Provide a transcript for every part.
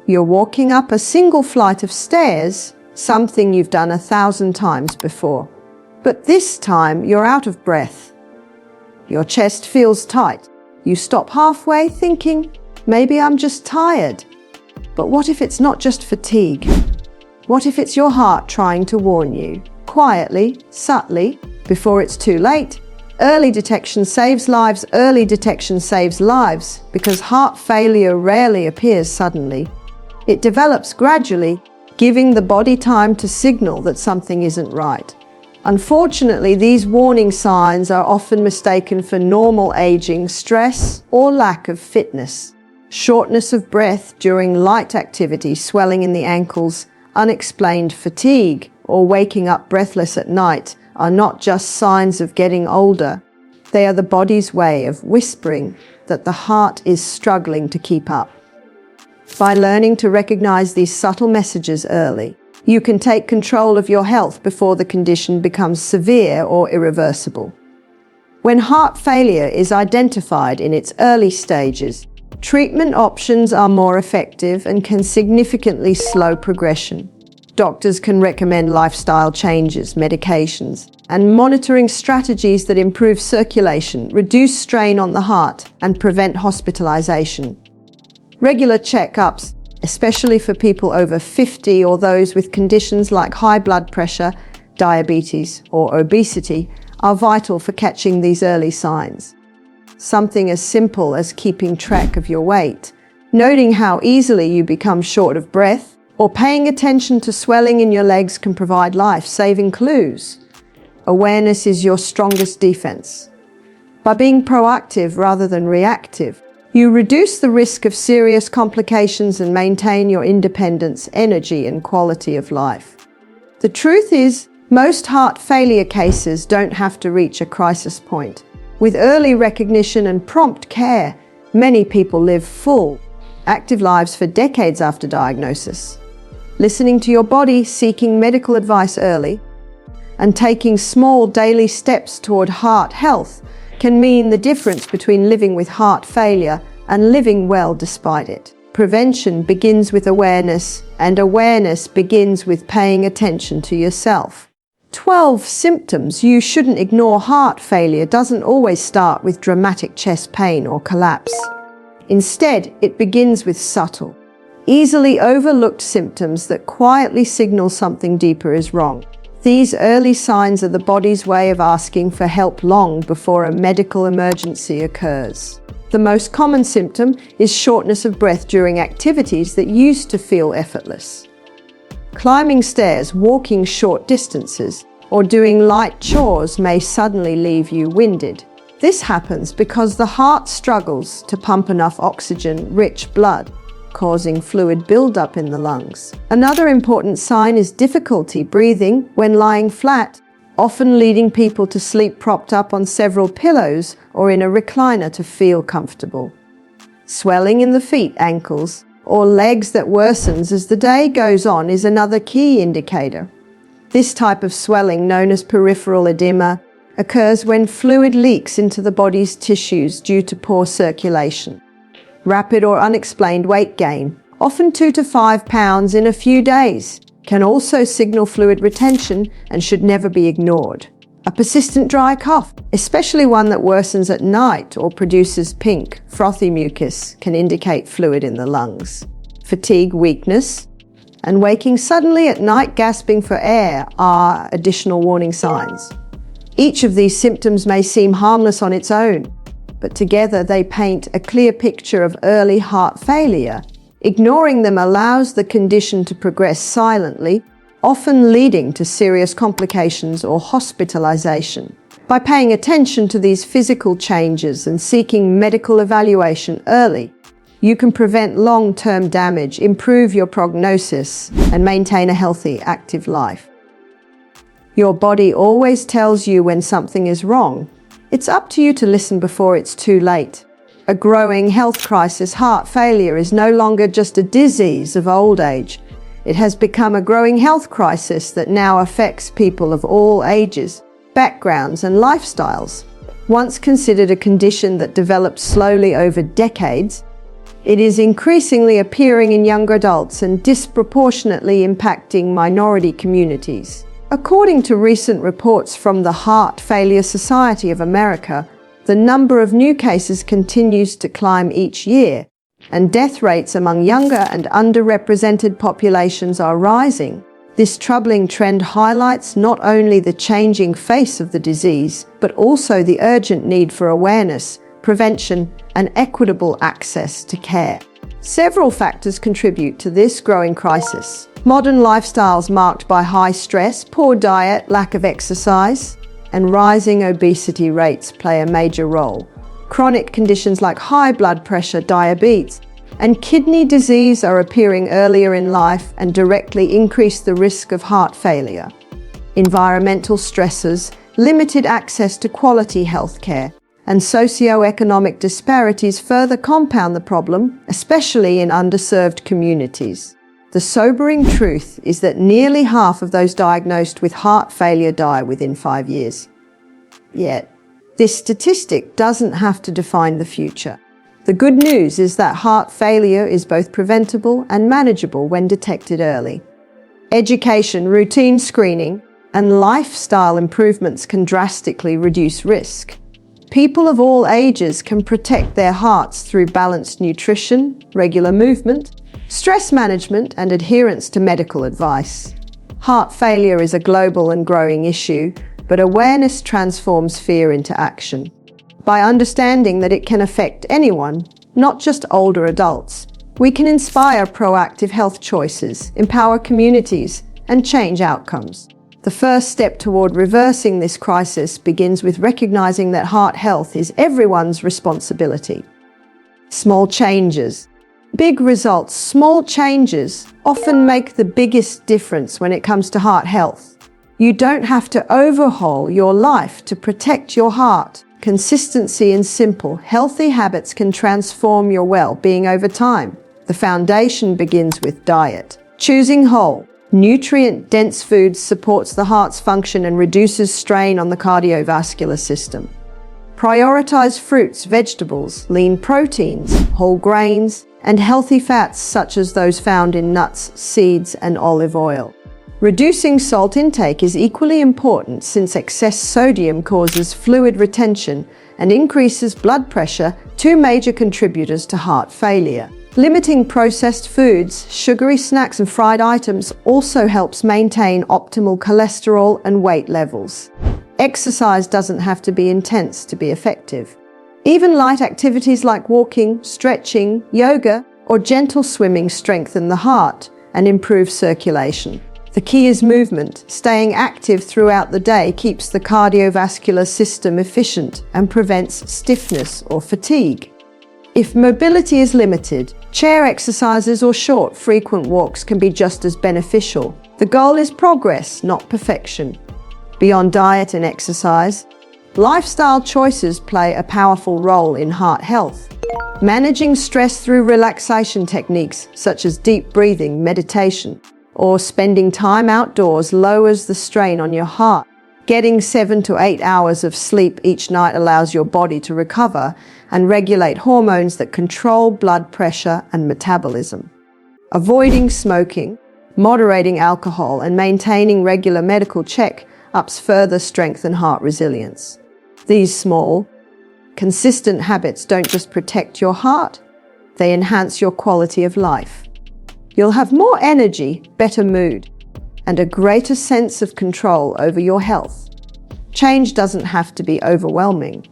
You're walking up a single flight of stairs, something you've done 1,000 times before. But this time you're out of breath. Your chest feels tight. You stop halfway thinking, maybe I'm just tired. But what if it's not just fatigue? What if it's your heart trying to warn you, quietly, subtly, before it's too late? Early detection saves lives. Early detection saves lives because heart failure rarely appears suddenly. It develops gradually, giving the body time to signal that something isn't right. Unfortunately, these warning signs are often mistaken for normal aging, stress, or lack of fitness. Shortness of breath during light activity, swelling in the ankles, unexplained fatigue, or waking up breathless at night are not just signs of getting older. They are the body's way of whispering that the heart is struggling to keep up. By learning to recognize these subtle messages early, you can take control of your health before the condition becomes severe or irreversible. When heart failure is identified in its early stages, treatment options are more effective and can significantly slow progression. Doctors can recommend lifestyle changes, medications, and monitoring strategies that improve circulation, reduce strain on the heart, and prevent hospitalization. Regular checkups, especially for people over 50 or those with conditions like high blood pressure, diabetes, or obesity, are vital for catching these early signs. Something as simple as keeping track of your weight, noting how easily you become short of breath, or paying attention to swelling in your legs can provide life-saving clues. Awareness is your strongest defense. By being proactive rather than reactive, you reduce the risk of serious complications and maintain your independence, energy, and quality of life. The truth is, most heart failure cases don't have to reach a crisis point. With early recognition and prompt care, many people live full, active lives for decades after diagnosis. Listening to your body, seeking medical advice early, and taking small daily steps toward heart health can mean the difference between living with heart failure and living well despite it. Prevention begins with awareness, and awareness begins with paying attention to yourself. 12 symptoms you shouldn't ignore. Heart failure doesn't always start with dramatic chest pain or collapse. Instead, it begins with subtle, easily overlooked symptoms that quietly signal something deeper is wrong. These early signs are the body's way of asking for help long before a medical emergency occurs. The most common symptom is shortness of breath during activities that used to feel effortless. Climbing stairs, walking short distances, or doing light chores may suddenly leave you winded. This happens because the heart struggles to pump enough oxygen-rich blood, causing fluid buildup in the lungs. Another important sign is difficulty breathing when lying flat, often leading people to sleep propped up on several pillows or in a recliner to feel comfortable. Swelling in the feet, ankles, or legs that worsens as the day goes on is another key indicator. This type of swelling, known as peripheral edema, occurs when fluid leaks into the body's tissues due to poor circulation. Rapid or unexplained weight gain, often 2 to 5 pounds in a few days, can also signal fluid retention and should never be ignored. A persistent dry cough, especially one that worsens at night or produces pink, frothy mucus, can indicate fluid in the lungs. Fatigue, weakness, and waking suddenly at night gasping for air are additional warning signs. Each of these symptoms may seem harmless on its own, but together they paint a clear picture of early heart failure. Ignoring them allows the condition to progress silently, often leading to serious complications or hospitalization. By paying attention to these physical changes and seeking medical evaluation early, you can prevent long-term damage, improve your prognosis, and maintain a healthy, active life. Your body always tells you when something is wrong. It's up to you to listen before it's too late. A growing health crisis, heart failure, is no longer just a disease of old age. It has become a growing health crisis that now affects people of all ages, backgrounds, and lifestyles. Once considered a condition that developed slowly over decades, It is increasingly appearing in younger adults and disproportionately impacting minority communities. According to recent reports from the Heart Failure Society of America, the number of new cases continues to climb each year, and death rates among younger and underrepresented populations are rising. This troubling trend highlights not only the changing face of the disease, but also the urgent need for awareness, prevention, and equitable access to care. Several factors contribute to this growing crisis. Modern lifestyles marked by high stress, poor diet, lack of exercise, and rising obesity rates play a major role. Chronic conditions like high blood pressure, diabetes, and kidney disease are appearing earlier in life and directly increase the risk of heart failure. Environmental stresses, limited access to quality health care, and socioeconomic disparities further compound the problem, especially in underserved communities. The sobering truth is that nearly half of those diagnosed with heart failure die within 5 years. Yet, this statistic doesn't have to define the future. The good news is that heart failure is both preventable and manageable when detected early. Education, routine screening, and lifestyle improvements can drastically reduce risk. People of all ages can protect their hearts through balanced nutrition, regular movement, stress management, and adherence to medical advice. Heart failure is a global and growing issue, but awareness transforms fear into action. By understanding that it can affect anyone, not just older adults, we can inspire proactive health choices, empower communities, and change outcomes. The first step toward reversing this crisis begins with recognizing that heart health is everyone's responsibility. Small changes. Big results, small changes often make the biggest difference when it comes to heart health. You don't have to overhaul your life to protect your heart. Consistency and simple, healthy habits can transform your well-being over time. The foundation begins with diet. Choosing whole, nutrient-dense foods supports the heart's function and reduces strain on the cardiovascular system. Prioritize fruits, vegetables, lean proteins, whole grains, and healthy fats such as those found in nuts, seeds, and olive oil. Reducing salt intake is equally important since excess sodium causes fluid retention and increases blood pressure, two major contributors to heart failure. Limiting processed foods, sugary snacks, and fried items also helps maintain optimal cholesterol and weight levels. Exercise doesn't have to be intense to be effective. Even light activities like walking, stretching, yoga, or gentle swimming strengthen the heart and improve circulation. The key is movement. Staying active throughout the day keeps the cardiovascular system efficient and prevents stiffness or fatigue. If mobility is limited, chair exercises or short, frequent walks can be just as beneficial. The goal is progress, not perfection. Beyond diet and exercise, lifestyle choices play a powerful role in heart health. Managing stress through relaxation techniques such as deep breathing, meditation, or spending time outdoors lowers the strain on your heart. Getting 7 to 8 hours of sleep each night allows your body to recover and regulate hormones that control blood pressure and metabolism. Avoiding smoking, moderating alcohol, and maintaining regular medical check-ups further strengthen heart resilience. These small, consistent habits don't just protect your heart, they enhance your quality of life. You'll have more energy, better mood, and a greater sense of control over your health. Change doesn't have to be overwhelming.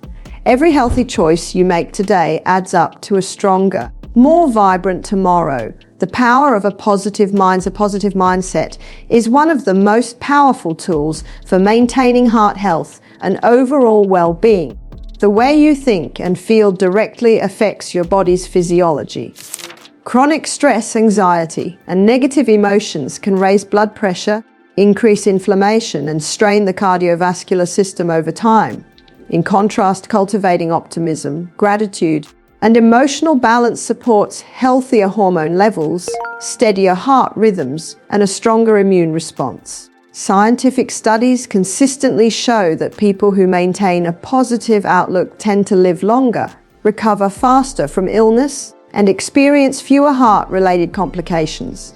Every healthy choice you make today adds up to a stronger, more vibrant tomorrow. The power of a positive mindset is one of the most powerful tools for maintaining heart health and overall well-being. The way you think and feel directly affects your body's physiology. Chronic stress, anxiety, and negative emotions can raise blood pressure, increase inflammation, and strain the cardiovascular system over time. In contrast, cultivating optimism, gratitude, and emotional balance supports healthier hormone levels, steadier heart rhythms, and a stronger immune response. Scientific studies consistently show that people who maintain a positive outlook tend to live longer, recover faster from illness, and experience fewer heart-related complications.